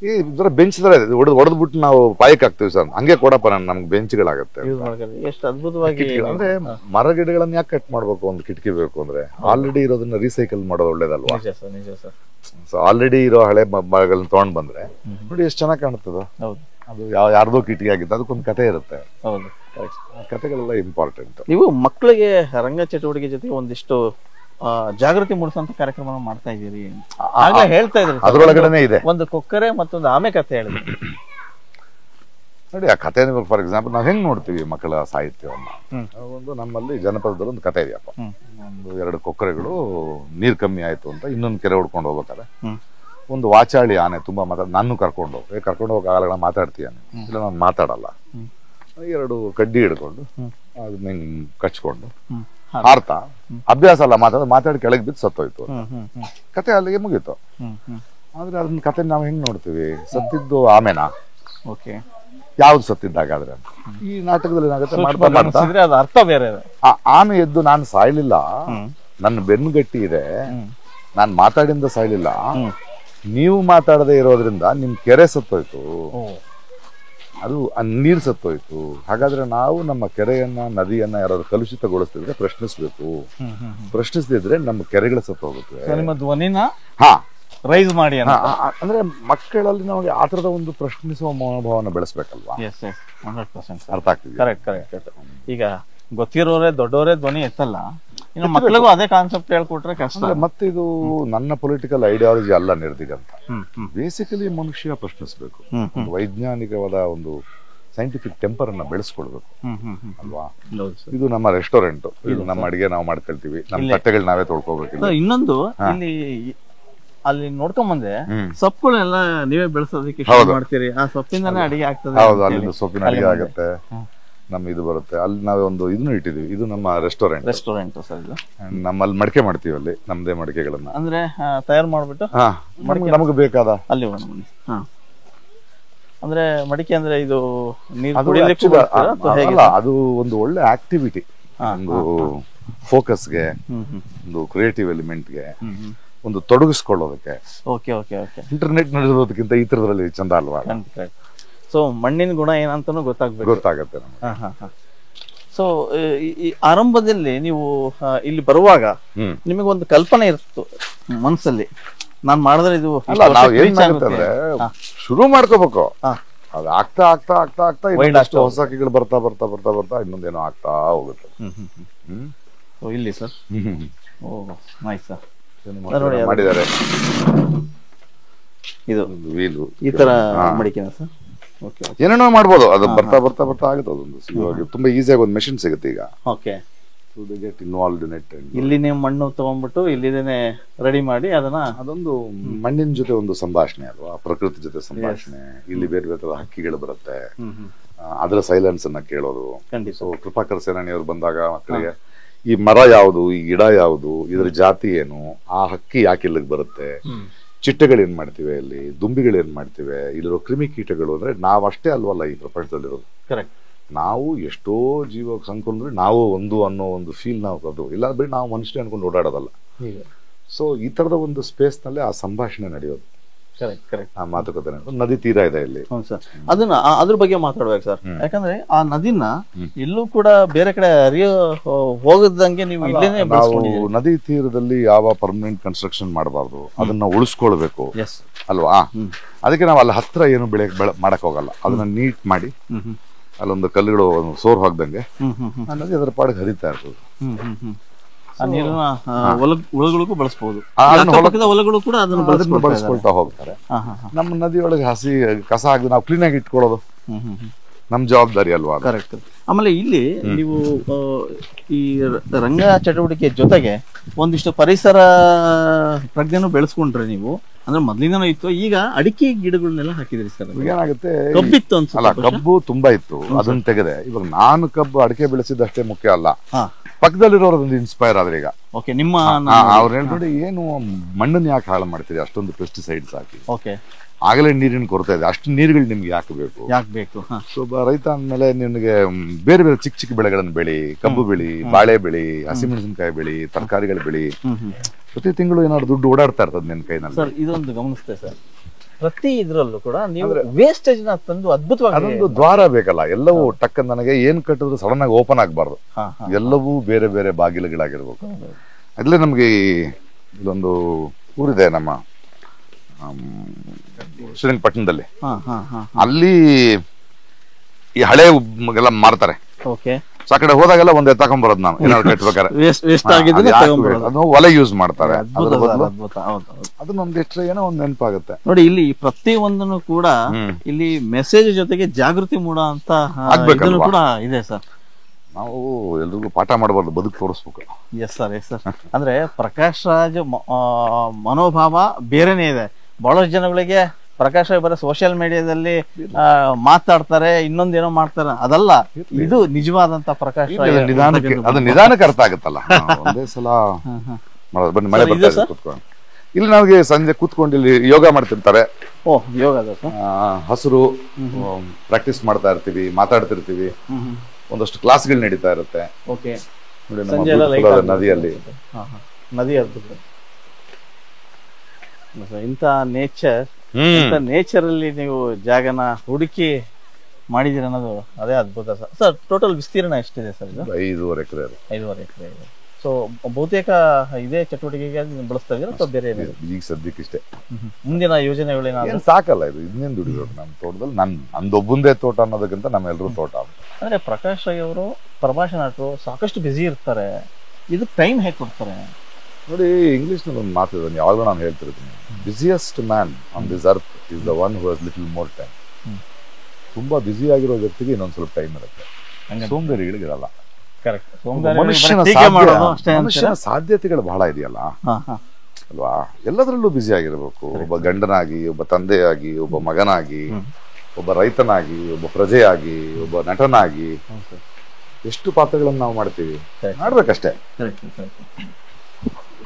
ಈ ಬೆಂಚ್ ತರ ಹೊಡೆದ್ಬಿಟ್ಟು ನಾವು ಪಾಯಕ್ ಹಾಕ್ತಿವಿ ಸರ್, ಹಂಗೆ ಕೊಡಪ್ಪ ನಮ್ಗೆ ಬೆಂಚ್ಗಳಾಗತ್ತೆ. ಎಷ್ಟು ಅದ್ಭುತವಾಗಿ ಅಂದ್ರೆ ಮರ ಗಿಡಗಳನ್ನ ಯಾಕೆ ಕಟ್ ಮಾಡ್ಬೇಕು, ಒಂದು ಕಿಟಕಿ ಬೇಕು ಅಂದ್ರೆ ಆಲ್ರೆಡಿ ಇರೋದನ್ನ ರೀಸೈಕಲ್ ಮಾಡೋದು ಒಳ್ಳೇದಲ್ವಾ? ನಿಜ ಸರ್. ಸೊ ಆಲ್ರೆಡಿ ಇರೋ ಹಳೆ ಮರಗಳನ್ನ ತಗೊಂಡ್ ಬಂದ್ರೆ ನೋಡಿ ಎಷ್ಟು ಚೆನ್ನಾಗಿ ಕಾಣುತ್ತದ. ಅದು ಯಾರ್ದೋ ಕಿಟಕಿ ಆಗಿತ್ತು, ಅದಕ್ಕೊಂದು ಕತೆ ಇರುತ್ತೆ. ಹೌದು, ಕತೆಗಳೆಲ್ಲ ಇಂಪಾರ್ಟೆಂಟ್. ನೀವು ಮಕ್ಕಳಿಗೆ ರಂಗ ಚಟುವಟಿಕೆ ಜೊತೆ ಒಂದಿಷ್ಟು ಜಾಗೃತಿ ಮೂಡಿಸುವಂತ ಕಾರ್ಯಕ್ರಮ ಮಾಡ್ತಾ ಇದ್ದೀರಿ ಆಗ್ಲೇ ಹೇಳ್ತಾ ಇದ್ರಿ. ಅದ್ರೊಳಗಡೆ ಇದೆ ಒಂದು ಕೊಕ್ಕರೆ ಮತ್ತೊಂದು ಆಮೆ ಕತೆ ಹೇಳಿದ್ರಿ ನೋಡಿ. ಆ ಕತೆ ಫಾರ್ ಎಕ್ಸಾಂಪಲ್ ನಾವ್ ಹೆಂಗ್ ನೋಡ್ತೀವಿ ಮಕ್ಕಳ ಸಾಹಿತ್ಯವನ್ನ, ಒಂದು ನಮ್ಮಲ್ಲಿ ಜನಪದದಲ್ಲಿ ಒಂದು ಕತೆ ಇದೆಯಪ್ಪ. ಒಂದು 2 ಕೊಕ್ಕರೆಗಳು ನೀರ್ ಕಮ್ಮಿ ಆಯ್ತು ಅಂತ ಇನ್ನೊಂದು ಕೆರೆ ಹೊಡ್ಕೊಂಡು ಹೋಗ್ಬೇಕಾರೆ ಒಂದು ವಾಚಾಳಿ ಆನೆ ತುಂಬಾ ನಾನು ಕರ್ಕೊಂಡು ಹೋಗಾಗಲ್ಲ, ಮಾತಾಡ್ತೀಯಾನೆ ಇಲ್ಲ ನಾನು ಮಾತಾಡಲ್ಲ, 2 ಕಡ್ಡಿ ಹಿಡ್ಕೊಂಡು ಅದನ್ನ ಹಿಂಗ್ ಕಚ್ಕೊಂಡು ಹಾರ್ತಾ ಅಭ್ಯಾಸ ಅಲ್ಲ ಮಾತಾಡಿ ಕೆಳಗೆ ಬಿದ್ದು ಸತ್ತೋಯ್ತು. ಕತೆ ಅಲ್ಲಿಗೆ ಮುಗೀತು. ಆದ್ರೆ ಅದನ್ನ ಕತೆ ನಾವ್ ಹೆಂಗ್ ನೋಡ್ತೀವಿ, ಸತ್ತಿದ್ದು ಆಮೆನಾ, ಯಾವ್ದು ಸತ್ತಿದ್ದಾಗಾದ್ರೆ? ಈ ನಾಟಕದಲ್ಲಿ ಏನಾಗುತ್ತೆ, ಮಾಡ್ತಾ ಅರ್ಥ ಬೇರೆ. ಆಮೆ ಎದ್ದು ನಾನು ಸಾಯ್ಲಿಲ್ಲ, ನನ್ನ ಬೆನ್ನುಗಟ್ಟಿ ಇದೆ, ನಾನ್ ಮಾತಾಡಿಂದ ಸಾಯ್ಲಿಲ್ಲ, ನೀವು ಮಾತಾಡದೆ ಇರೋದ್ರಿಂದ ನಿಮ್ ಕೆರೆ ಸತ್ತೋಯ್ತು, ಅದು ನೀರ್ ಸತ್ತೋಯ್ತು. ಹಾಗಾದ್ರೆ ನಾವು ನಮ್ಮ ಕೆರೆಯನ್ನ ನದಿಯನ್ನ ಯಾರಾದ್ರು ಕಲುಷಿತಗೊಳಿಸ್ತಿದ್ರೆ ಪ್ರಶ್ನಿಸ್ಬೇಕು. ಪ್ರಶ್ನಿಸದಿದ್ರೆ ನಮ್ಮ ಕೆರೆಗಳ ಸತ್ತೋಗುತ್ತೆ. ನಿಮ್ಮ ಧ್ವನಿನ ಹಾ ರೈಸ್ ಮಾಡಿ ಅಂದ್ರೆ ಮಕ್ಕಳಲ್ಲಿ ನಮಗೆ ಆತರದ ಒಂದು ಪ್ರಶ್ನಿಸುವ ಮನೋಭಾವನ ಬೆಳೆಸ್ಬೇಕಲ್ವಾ? ಅರ್ಥ ಆಗ್ತಿದೆ. ಕರೆಕ್ಟ್. ಈಗ ಗೊತ್ತಿರೋರೇ ದೊಡ್ಡವರೇ ಧ್ವನಿ ಎತ್ತಲ್ಲ, ಇನ್ನು ಮಕ್ಕಳಿಗೂ ಅದೇ ಕಾನ್ಸೆಪ್ಟ್ ಹೇಳ್ಕೊಟ್ರೆ ಕಷ್ಟ. ಮತ್ತೆ ಇದು ನನ್ನ ಪೊಲಿಟಿಕಲ್ ಐಡಿಯಾಲಜಿ ಅಲ್ಲ ನಿರ್ದಿಗಂತ. ಬೇಸಿಕಲಿ ಮನುಷ್ಯ ಪ್ರಶ್ನಿಸ್ಬೇಕು, ವೈಜ್ಞಾನಿಕವಾದ ಒಂದು ಸೈಂಟಿಫಿಕ್ ಟೆಂಪರ್ ಅನ್ನ ಬೆಳೆಸ್ಕೊಳ್ಬೇಕು ಅಲ್ವಾ? ಇದು ನಮ್ಮ ರೆಸ್ಟೋರೆಂಟ್, ಇದು ನಮ್ಮ ಅಡಿಗೆ ನಾವು ಮಾಡ್ಕೊಳ್ತೀವಿ, ನಮ್ಮ ತಟ್ಟೆಗಳು ನಾವೇ ತೊಳ್ಕೊಬೇಕು. ಇನ್ನೊಂದು ಇಲ್ಲಿ ಅಲ್ಲಿ ನೋಡ್ಕೊಂಡ್ ಬಂದೆ, ಸೊಪ್ಪುಗಳೆಲ್ಲ ನೀವೇ ಬೆಳೆಸೋದಕ್ಕೆ ಮಾಡ್ತೀರಿ, ಆ ಸೊಪ್ಪಿಂದಾನೇ ಅಡಿಗೆ ಆಗ್ತದೆ. ಹೌದು, ಅಲ್ಲಿ ಸೊಪ್ಪಿನ ಅಡಿಗೆ ಆಗುತ್ತೆ, ನಮ್ಮ ಇದು ಬರುತ್ತೆ. ಅಲ್ಲಿ ನಾವೇ ಒಂದು ಇದನ್ನು ಇಟ್ಟಿದೀವಿ, ಇದು ನಮ್ಮ ರೆಸ್ಟೋರೆಂಟ್ ಸರ್. ಇದು ನಮ್ಮಲ್ಲಿ ಮಡಿಕೆ ಮಾಡ್ತೀವಿ, ಅಲ್ಲಿ ನಮ್ದೇ ಮಡಿಕೆಗಳನ್ನ ಅಂದ್ರೆ ತಯಾರು ಮಾಡ್ಬಿಟ್ಟು ನಮಗೆ ಬೇಕಾದ ಅಲ್ಲಿ ಅಂದ್ರೆ ಮಡಿಕೆ ಅಂದ್ರೆ ಇದು ಅದು ಒಂದು ಒಳ್ಳೆ ಆಕ್ಟಿವಿಟಿ, ಒಂದು ಫೋಕಸ್ಗೆ, ಒಂದು ಕ್ರಿಯೇಟಿವ್ ಎಲಿಮೆಂಟ್ಗೆ, ಒಂದು ತೊಡಗಿಸ್ಕೊಳ್ಳೋದಕ್ಕೆ. ಇಂಟರ್ನೆಟ್ ನಡೆಸೋದಕ್ಕಿಂತ ಈ ತರದಲ್ಲಿ ಚಂದ ಅಲ್ವಾ? ಸೊ ಮಣ್ಣಿನ ಗುಣ ಏನಂತಾನು ಗೊತ್ತಾಗತ್ತೆ. ಸೊ ಈ ಆರಂಭದಲ್ಲಿ ನೀವು ಇಲ್ಲಿ ಬರುವಾಗ ನಿಮಗೊಂದು ಕಲ್ಪನೆ ಇರ್ತು ಮನಸ್ಸಲ್ಲಿ, ನಾನ್ ಮಾಡಿದ್ರೆ ಇದು ನಾವ್ ಏನ್ ಅಂದ್ರೆ ಶುರು ಮಾಡ್ಕೋಬೇಕು. ಅದು ಆಗ್ತಾ ಆಗ್ತಾ ಆಗ್ತಾ ಆಗ್ತಾ ಇನ್ನಷ್ಟು ಹೊಸ ಕೀಗಳು ಬರ್ತಾ ಬರ್ತಾ ಬರ್ತಾ ಬರ್ತಾ ಇನ್ನೊಂದೇನೋ ಆಗ್ತಾ ಹೋಗುತ್ತೆ. ಇಲ್ಲಿ ಸರ್ ನೈಸ್ ಸರ್ ಮಾಡಿದ್ದಾರೆ. ಇದು ವೀಲು ಈ ತರ ಮಡಿಕೆನಾ ಸರ್? ಏನೇನೋ ಮಾಡ್ಬೋದು. ಅದು ಬರ್ತಾ ಬರ್ತಾ ಬರ್ತಾ ಆಗುತ್ತೆ. ಅದೊಂದು ಇವಾಗ ತುಂಬಾ ಈಸಿಯಾಗಿ ಒಂದು ಮೆಷಿನ್ ಸಿಗುತ್ತೆ ಈಗ. Okay, get involved in it. ಇಲ್ಲಿ ನೀವು ಮಣ್ಣು ತಗೊಂಡ್ಬಿಟ್ಟು ಇಲ್ಲಿದೇನೆ ರೆಡಿ ಮಾಡಿ ಅದನ್ನ, ಅದೊಂದು ಮಣ್ಣಿನ ಜೊತೆ ಒಂದು ಸಂಭಾಷಣೆ ಅಲ್ವಾ, ಪ್ರಕೃತಿ ಜೊತೆ ಸಂಭಾಷಣೆ. ಇಲ್ಲಿ ಬೇರೆ ಬೇರೆ ಹಕ್ಕಿಗಳು ಬರುತ್ತೆ, ಅದರ ಸೈಲೆನ್ಸ್ ಅನ್ನ ಕೇಳೋದು. ಸೊ ಕೃಪಾಕರ್ ಸೇನಾನಿಯವರು ಬಂದಾಗ ಮಕ್ಕಳಿಗೆ ಈ ಮರ ಯಾವುದು, ಈ ಗಿಡ ಯಾವುದು, ಇದರ ಜಾತಿ ಏನು, ಆ ಹಕ್ಕಿ ಯಾಕೆ ಇಲ್ಲಿಗೆ ಬರುತ್ತೆ, ಚಿಟ್ಟೆಗಳೇನ್ ಮಾಡ್ತಿವೆ, ಇಲ್ಲಿ ದುಂಬಿಗಳೇನ್ ಮಾಡ್ತಿವೆ, ಇಲ್ಲಿರೋ ಕ್ರಿಮಿಕೀಟಗಳು, ಅಂದ್ರೆ ನಾವಷ್ಟೇ ಅಲ್ವಲ್ಲ ಈ ಪ್ರಪಂಚದಲ್ಲಿರೋದು. ಕರೆಕ್ಟ್. ನಾವು ಎಷ್ಟೋ ಜೀವ ಸಂಕೊಂಡ್ರೆ ನಾವು ಒಂದು ಅನ್ನೋ ಒಂದು ಫೀಲ್ ನಾವು, ಅದು ಇಲ್ಲ ಬರೀ ನಾವು ಮನುಷ್ಯ ಅನ್ಕೊಂಡು ಓಡಾಡೋದಲ್ಲ. ಸೊ ಈ ತರದ ಒಂದು ಸ್ಪೇಸ್ ನಲ್ಲಿ ಆ ಸಂಭಾಷಣೆ ನಡೆಯೋದು. ಆ ಮಾತುಕತೆ ನದಿ ತೀರ ಇದೆ ಇಲ್ಲಿ. ಅದನ್ನ ಅದ್ರ ಬಗ್ಗೆ ಮಾತಾಡ್ಬೇಕು ಸರ್, ಯಾಕಂದ್ರೆ ಆ ನದಿನ ಎಲ್ಲೂ ಕೂಡ ಬೇರೆ ಕಡೆ ಹೋಗದಂಗೆ ನೀವು ಇಲ್ಲೇನೆ ನಾವು ನದಿ ತೀರದಲ್ಲಿ ಯಾವ ಪರ್ಮನೆಂಟ್ ಕನ್ಸ್ಟ್ರಕ್ಷನ್ ಮಾಡಬಾರ್ದು, ಅದನ್ನ ಉಳಿಸ್ಕೊಳ್ಬೇಕು ಅಲ್ವಾ? ಅದಕ್ಕೆ ನಾವು ಅಲ್ಲಿ ಹತ್ರ ಏನು ಬೆಳೆ ಮಾಡಕ್ ಹೋಗಲ್ಲ, ಅದನ್ನ ನೀಟ್ ಮಾಡಿ ಅಲ್ಲೊಂದು ಕಲ್ಲುಗಳು ಸೋರ್ ಹಾಕ್ದಂಗೆ ನದಿ ಅದರ ಪಾಡಿಗೆ ಹರಿತಾ ಇರ್ತದೆ. ನೀರಿನ ಹೊಲಗಳಿಗೂ ಬಳಸಬಹುದು, ಹೊಲಗಳು ಕೂಡ ಅದನ್ನು ಬಳಸ್ಕೊಳ್ತಾ ಹೋಗ್ತಾರೆ. ನಮ್ಮ ನದಿಯೊಳಗೆ ಹಸಿ ಕಸ ಆಗದೆ ನಾವು ಕ್ಲೀನ್ ಆಗಿ ಇಟ್ಕೊಳ್ಳೋದು, ನಮ್ ಜವಾಬ್ದಾರಿ ಅಲ್ವಾ ಅದು. ಕರೆಕ್ಟ್. ಆಮೇಲೆ ಇಲ್ಲಿ ನೀವು ಈ ರಂಗ ಚಟುವಟಿಕೆ ಜೊತೆಗೆ ಒಂದಿಷ್ಟು ಪರಿಸರ ಪ್ರಜ್ಞೆನೂ ಬೆಳೆಸ್ಕೊಂಡ್ರೆ ನೀವು, ಅಂದ್ರೆ ಮೊದ್ಲಿಂದನೂ ಇತ್ತು, ಈಗ ಅಡಿಕೆ ಗಿಡಗಳನ್ನೆಲ್ಲ ಹಾಕಿದ್ರಿ ಸರ್. ಏನಾಗುತ್ತೆ, ಕಬ್ಬಿತ್ತು ಅಲ್ಲ ಅನ್ಸುತ್ತೆ. ಕಬ್ಬು ತುಂಬಾ ಇತ್ತು, ಅದನ್ನ ತೆಗೆದೆ. ಇವಾಗ ನಾನು ಕಬ್ಬು ಅಡಿಕೆ ಬೆಳೆಸಿದ್ದಷ್ಟೇ ಮುಖ್ಯ ಅಲ್ಲ, ಹಾ, ಪಕ್ಕದಲ್ಲಿರೋರೊಂದು ಇನ್ಸ್ಪೈರ್ ಆದ್ರೆ ಈಗ ಓಕೆ. ನಿಮ್ಮ ಅವ್ರು ಹೇಳ್ಬಿಡಿ, ಏನು ಮಣ್ಣನ್ನು ಯಾಕೆ ಹಾಳು ಮಾಡ್ತೀರಿ ಅಷ್ಟೊಂದು ಪೆಸ್ಟಿಸೈಡ್ಸ್ ಹಾಕಿ, ಓಕೆ, ಆಗಲೇ ನೀರಿನ ಕೊರತೆ ಇದೆ, ಅಷ್ಟು ನೀರುಗಳು ನಿಮ್ಗೆ ಯಾಕೆ ಬೇಕು? ಯಾಕೆ ಬೇಕು? ಒಬ್ಬ ರೈತ ಅಂದ್ಮೇಲೆ ನಿನಗೆ ಬೇರೆ ಬೇರೆ ಚಿಕ್ಕ ಚಿಕ್ಕ ಬೆಳೆಗಳನ್ನು ಬೆಳಿ, ಕಬ್ಬು ಬೆಳಿ, ಬಾಳೆ ಬೆಳಿ, ಹಸಿಮೆಣಸಿನಕಾಯಿ ಬೆಳಿ, ತರಕಾರಿಗಳು ಬೆಳಿ. ಪ್ರತಿ ತಿಂಗಳು ಏನಾದ್ರು ದುಡ್ಡು ಓಡಾಡ್ತಾ ಇರ್ತದೆ ನಿನ್ ಕೈನಲ್ಲಿ. ಸರ್ ಇದೊಂದು ಗಮನಿಸ್ತೆ ಸರ್, ಪ್ರತಿ ಇದ್ರಲ್ಲೂ ಕೂಡ ನೀವು ವೇಸ್ಟೇಜ್ ನ ತಂದು ಅದ್ಭುತವಾಗಿ, ಅದೊಂದು ದ್ವಾರ ಬೇಕಲ್ಲ, ಎಲ್ಲವೂ ಟಕ್ ನನಗೆ ಏನ್ ಕಟ್ಟಿದ್ರು ಸಡನ್ ಆಗಿ ಓಪನ್ ಆಗಬಾರ್ದು, ಎಲ್ಲವೂ ಬೇರೆ ಬೇರೆ ಬಾಗಿಲುಗಳಾಗಿರ್ಬೇಕು. ಅದ್ಲೇ ನಮ್ಗೆ ಇಲ್ಲೊಂದು ಊರಿದೆ ನಮ್ಮ ಶ್ರೀರಂಗಪಟ್ಟಣದಲ್ಲಿ, ಅಲ್ಲಿ ಈ ಹಳೆ ಎಲ್ಲ ಮಾರ್ತಾರೆ. ಓಕೆ, ಸೊ ಆ ಕಡೆ ಹೋದಾಗೆಲ್ಲ ಒಂದ್ ಎತ್ತಾಕೊಂಡ್ ಬರೋದು ನಾನು ಏನಾದ್ರು ಕಟ್ಬೇಕಾರೆ. ಅದು ಒಲೆ ಯೂಸ್ ಮಾಡ್ತಾರೆ, ಅದನ್ನೊಂದಿಷ್ಟು ಏನೋ ಒಂದ್ ನೆನಪಾಗುತ್ತೆ ನೋಡಿ. ಇಲ್ಲಿ ಪ್ರತಿ ಒಂದನ್ನು ಕೂಡ ಇಲ್ಲಿ ಮೆಸೇಜ್ ಜೊತೆಗೆ ಜಾಗೃತಿ ಮೂಡ ಅಂತ ಕೂಡ ಇದೆ ಸರ್. ನಾವು ಎಲ್ರಿಗೂ ಪಾಠ ಮಾಡಬಾರ್ದು, ಬದುಕು ತೋರಿಸ್ಬೇಕು. Yes sir, yes sir. ಅಂದ್ರೆ ಪ್ರಕಾಶ್ ರಾಜ್ ಮನೋಭಾವ ಬೇರೆನೇ ಇದೆ. ಬಹಳಷ್ಟು ಜನಗಳಿಗೆ ಪ್ರಕಾಶ್ ರಾಜ್ ಬರೋ ಸೋಷಿಯಲ್ ಮೀಡಿಯಾದಲ್ಲಿ ಮಾತಾಡ್ತಾರೆ, ಇನ್ನೊಂದೇನೋ ಮಾಡ್ತಾರೆ, ಅದಲ್ಲ, ಇದು ನಿಜವಾದಂತ ಪ್ರಕಾಶ್ ರಾಜ್. ಅದು ನಿಧಾನಕ್ಕೆ ಅರ್ಥ ಆಗುತ್ತಲ್ಲ, ಒಂದೇ ಸಲ ಬನ್ನಿ ಮಳೆ ಬರ್ತಾ ಕೂತ್ಕೊಂಡು ಇಲ್ಲಿ ನಮಗೆ ಸಂಜೆ ಕೂತ್ಕೊಂಡು ಇಲ್ಲಿ ಯೋಗ ಮಾಡ್ತಿರ್ತಾರೆ. ಓ, ಯೋಗ ಹಸಿರು ಪ್ರಾಕ್ಟೀಸ್ ಮಾಡ್ತಾ ಇರ್ತೀವಿ, ಮಾತಾಡ್ತಿರ್ತೀವಿ, ಒಂದಷ್ಟು ಕ್ಲಾಸ್ಗಳು ನಡೀತಾ ಇರುತ್ತೆ. ಓಕೆ, ನದಿಯಲ್ಲಿ ನದಿ ಇಂಥ ನೇಚರ್ ಅಲ್ಲಿ ನೀವು ಜಾಗನ ಹುಡುಕಿ ಮಾಡಿದಿರ ಅನ್ನೋದು ಅದೇ ಅದ್ಭುತ ಸರ್. ಸರ್ ಟೋಟಲ್ ವಿಸ್ತೀರ್ಣ ಎಷ್ಟಿದೆ ಸರ್ ಇದು? 5.5 ಎಕರೆ. 5.5 ಎಕರೆ ಇದೆ. ಸೊ ಬಹುತೇಕ ಇದೇ ಚಟುವಟಿಕೆಗೆ ಬಳಸ್ತಾ ಇದ್ದೀರಾ ಅಥವಾ ಬೇರೆ ಏನಿದೆ? ಈಗ ಸದ್ಯಕ್ಕೆ ಇಷ್ಟೇ. ಮುಂದಿನ ಯೋಜನೆಗಳೇನಾದ್ರು? ಸಾಕಲ್ಲ, ಇದು ಇನ್ನೇನು ದುಡಿಬೇಕು ನಮ್ಮ ತೋಟದಲ್ಲಿ. ನಂದೊಬ್ಬಂದೇ ತೋಟ ಅನ್ನೋದಕ್ಕಿಂತ ನಮ್ಮೆಲ್ಲರೂ ತೋಟ. ಅಂದ್ರೆ ಪ್ರಕಾಶ್ ರಾಯ್ ಅವರು ಪ್ರಭಾಷಣರು ಸಾಕಷ್ಟು ಬ್ಯುಸಿ ಇರ್ತಾರೆ, ಇದಕ್ಕೆ ಟೈಮ್ ಹೇಗೆ ಕೊಡ್ತಾರೆ ನೋಡಿ? ಇಂಗ್ಲಿಷ್ ನಲ್ಲಿ ಒಂದು ಮಾತಿದೆ, ಯಾವಾಗಲೂ ನಾನು ಹೇಳ್ತಿರ್ತೀನಿ, busiest man on this earth is the one who has little more time. ತುಂಬಾ ಬ್ಯುಸಿ ಆಗಿರೋ ವ್ಯಕ್ತಿಗೆ ಇನ್ನೊಂದ್ ಸ್ವಲ್ಪ ಟೈಮ್ ಇರುತ್ತೆ, ಸೋಂಬೇರಿಗಳಿಗಿರಲ್ಲ. ಮನುಷ್ಯನ ಸಾಧ್ಯತೆಗಳು ಬಹಳ ಇದೆಯಲ್ಲ ಅಲ್ವಾ? ಎಲ್ಲದರಲ್ಲೂ ಬ್ಯುಸಿ ಆಗಿರ್ಬೇಕು. ಒಬ್ಬ ಗಂಡನಾಗಿ, ಒಬ್ಬ ತಂದೆಯಾಗಿ, ಒಬ್ಬ ಮಗನಾಗಿ, ಒಬ್ಬ ರೈತನಾಗಿ, ಒಬ್ಬ ಪ್ರಜೆಯಾಗಿ, ಒಬ್ಬ ನಟನಾಗಿ, ಎಷ್ಟು ಪಾತ್ರಗಳನ್ನು ನಾವು ಮಾಡ್ತೀವಿ, ಮಾಡ್ಬೇಕಷ್ಟೇ.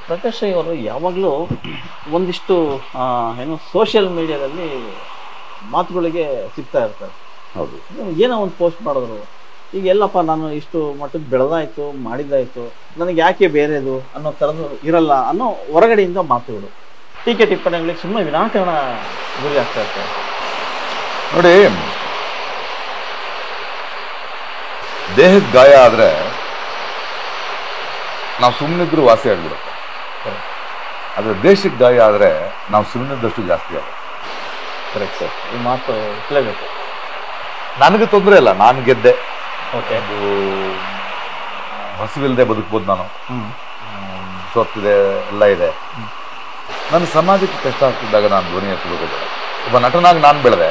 ಪ್ರಕಾಶ್ ರಾಯ್ ಅವರು ಯಾವಾಗಲೂ ಒಂದಿಷ್ಟು ಏನು ಸೋಷಿಯಲ್ ಮೀಡಿಯಾದಲ್ಲಿ ಮಾತುಗಳಿಗೆ ಸಿಗ್ತಾ ಇರ್ತಾರೆ. ಹೌದು, ಏನೋ ಒಂದು ಪೋಸ್ಟ್ ಮಾಡಿದ್ರು, ಈಗ ಎಲ್ಲಪ್ಪ ನಾನು ಇಷ್ಟು ಮಟ್ಟಕ್ಕೆ ಬೆಳೆದಾಯ್ತು, ಮಾಡಿದ್ದಾಯ್ತು, ನನಗೆ ಯಾಕೆ ಬೇರೆದು ಅನ್ನೋ ಥರದ್ದು ಇರಲ್ಲ ಅನ್ನೋ ಹೊರಗಡೆಯಿಂದ ಮಾತುಗಳು, ಟೀಕೆ ಟಿಪ್ಪಣಿಗಳಿಗೆ ಸುಮ್ಮನೆ ವಿನಾಕಾರಣ ಗುರಿ ಆಗ್ತಾ ಇರ್ತಾರೆ ನೋಡಿ. ದೇಹಕ್ಕೆ ಗಾಯ ಆದ್ರೆ ನಾವು ಸುಮ್ಮನಿದ್ರು ವಾಸಿ ಆಗ್ಬಿಡುತ್ತೆ, ಆದ್ರೆ ದೇಶಕ್ಕೆ ಗಾಯ ಆದ್ರೆ ನಾವು ಸುಮ್ಮನಿದ್ದಷ್ಟು ಜಾಸ್ತಿ ಆಗುತ್ತೆ. ಕರೆಕ್ಟ್ ಸರ್, ಈ ಮಾತು ಇರಲೇಬೇಕು. ನನಗೆ ತೊಂದರೆ ಇಲ್ಲ, ನಾನು ಗೆದ್ದೆ, ಓಕೆ, ಹಸಿವಿಲ್ಲದೆ ಬದುಕ್ಬೋದು ನಾನು, ಸೊತ್ತಿದೆ, ಎಲ್ಲ ಇದೆ. ನನ್ನ ಸಮಾಜಕ್ಕೆ ಕಷ್ಟ ಆಗ್ತಿದ್ದಾಗ ನಾನು ಧ್ವನಿ ಎತ್ತಬೇಕು. ಒಬ್ಬ ನಟನಾಗಿ ನಾನು ಬೆಳೆದೆ,